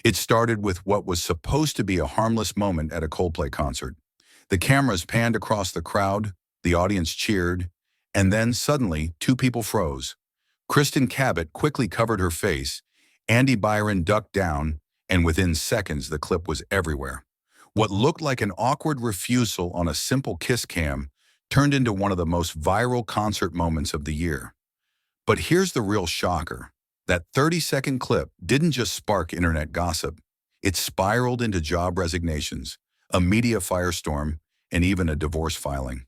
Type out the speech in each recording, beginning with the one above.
It started with what was supposed to be a harmless moment at a Coldplay concert. The cameras panned across the crowd, the audience cheered, and then suddenly two people froze. Kristin Cabot quickly covered her face, Andy Byron ducked down, and within seconds the clip was everywhere. What looked like an awkward refusal on a simple kiss cam turned into one of the most viral concert moments of the year. But here's the real shocker. That 30-second clip didn't just spark internet gossip. It spiraled into job resignations, a media firestorm, and even a divorce filing.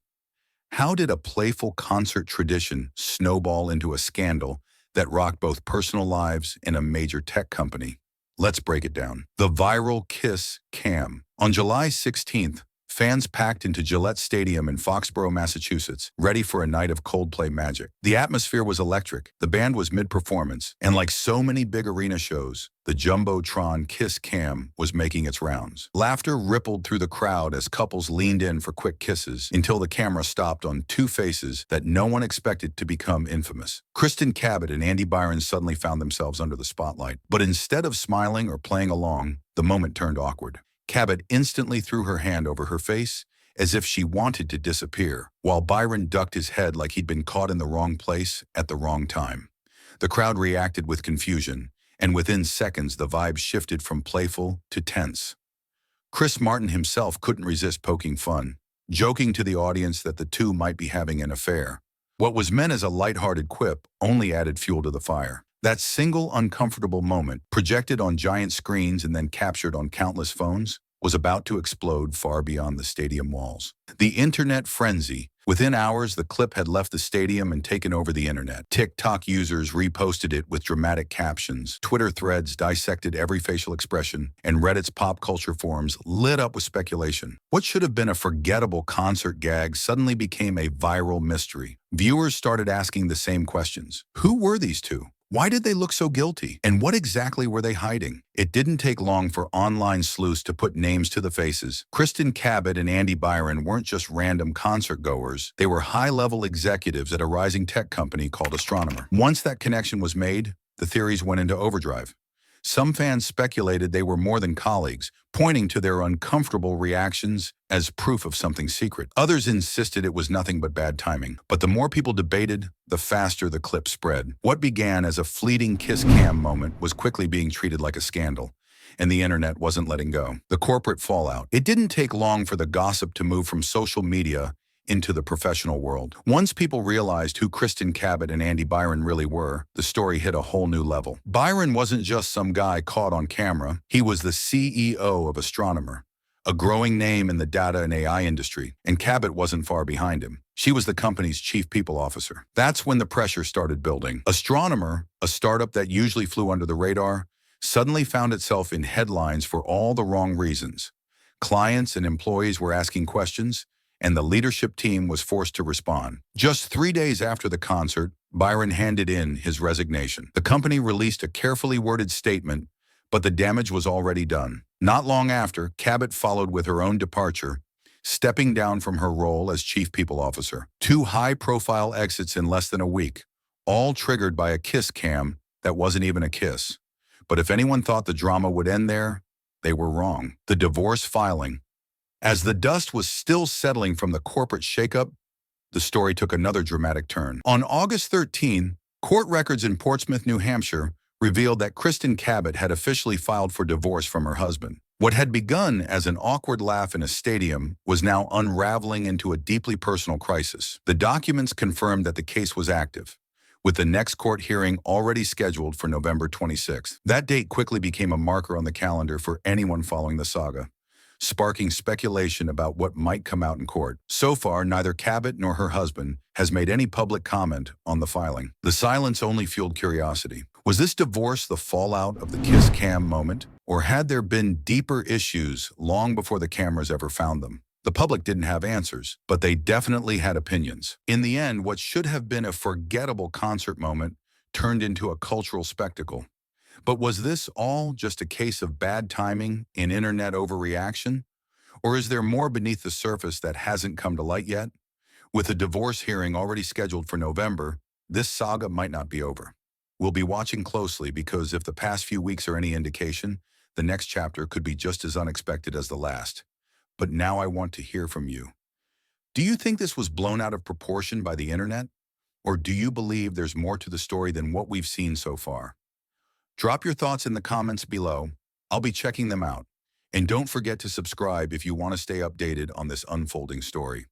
How did a playful concert tradition snowball into a scandal that rocked both personal lives and a major tech company? Let's break it down. The viral kiss cam. On July 16th, fans packed into Gillette Stadium in Foxborough, Massachusetts, ready for a night of Coldplay magic. The atmosphere was electric, the band was mid-performance, and like so many big arena shows, the Jumbotron kiss cam was making its rounds. Laughter rippled through the crowd as couples leaned in for quick kisses until the camera stopped on two faces that no one expected to become infamous. Kristin Cabot and Andy Byron suddenly found themselves under the spotlight, but instead of smiling or playing along, the moment turned awkward. Cabot instantly threw her hand over her face as if she wanted to disappear, while Byron ducked his head like he'd been caught in the wrong place at the wrong time. The crowd reacted with confusion, and within seconds the vibe shifted from playful to tense. Chris Martin himself couldn't resist poking fun, joking to the audience that the two might be having an affair. What was meant as a lighthearted quip only added fuel to the fire. That single uncomfortable moment, projected on giant screens and then captured on countless phones, was about to explode far beyond the stadium walls. The internet frenzy. Within hours, the clip had left the stadium and taken over the internet. TikTok users reposted it with dramatic captions. Twitter threads dissected every facial expression, and Reddit's pop culture forums lit up with speculation. What should have been a forgettable concert gag suddenly became a viral mystery. Viewers started asking the same questions. Who were these two? Why did they look so guilty? And what exactly were they hiding? It didn't take long for online sleuths to put names to the faces. Kristin Cabot and Andy Byron weren't just random concert goers. They were high-level executives at a rising tech company called Astronomer. Once that connection was made, the theories went into overdrive. Some fans speculated they were more than colleagues, pointing to their uncomfortable reactions as proof of something secret. Others insisted it was nothing but bad timing. But the more people debated, the faster the clip spread. What began as a fleeting kiss cam moment was quickly being treated like a scandal, and the internet wasn't letting go. The corporate fallout. It didn't take long for the gossip to move from social media into the professional world. Once people realized who Kristin Cabot and Andy Byron really were, the story hit a whole new level. Byron wasn't just some guy caught on camera. He was the CEO of Astronomer, a growing name in the data and AI industry, and Cabot wasn't far behind him. She was the company's chief people officer. That's when the pressure started building. Astronomer, a startup that usually flew under the radar, suddenly found itself in headlines for all the wrong reasons. Clients and employees were asking questions, and the leadership team was forced to respond. Just 3 days after the concert, Byron handed in his resignation. The company released a carefully worded statement, but the damage was already done. Not long after, Cabot followed with her own departure, stepping down from her role as chief people officer. Two high-profile exits in less than a week, all triggered by a kiss cam that wasn't even a kiss. But if anyone thought the drama would end there, they were wrong. The divorce filing. As the dust was still settling from the corporate shakeup, the story took another dramatic turn. On August 13, court records in Portsmouth, New Hampshire, revealed that Kristin Cabot had officially filed for divorce from her husband. What had begun as an awkward laugh in a stadium was now unraveling into a deeply personal crisis. The documents confirmed that the case was active, with the next court hearing already scheduled for November 26th. That date quickly became a marker on the calendar for anyone following the saga, sparking speculation about what might come out in court. So far, neither Cabot nor her husband has made any public comment on the filing. The silence only fueled curiosity. Was this divorce the fallout of the kiss cam moment, or had there been deeper issues long before the cameras ever found them? The public didn't have answers, but they definitely had opinions. In the end, what should have been a forgettable concert moment turned into a cultural spectacle. But was this all just a case of bad timing and internet overreaction? Or is there more beneath the surface that hasn't come to light yet? With the divorce hearing already scheduled for November, this saga might not be over. We'll be watching closely because if the past few weeks are any indication, The next chapter could be just as unexpected as the last. But now I want to hear from you. Do you think this was blown out of proportion by the internet? Or do you believe there's more to the story than what we've seen so far? Drop your thoughts in the comments below. I'll be checking them out. And don't forget to subscribe if you want to stay updated on this unfolding story.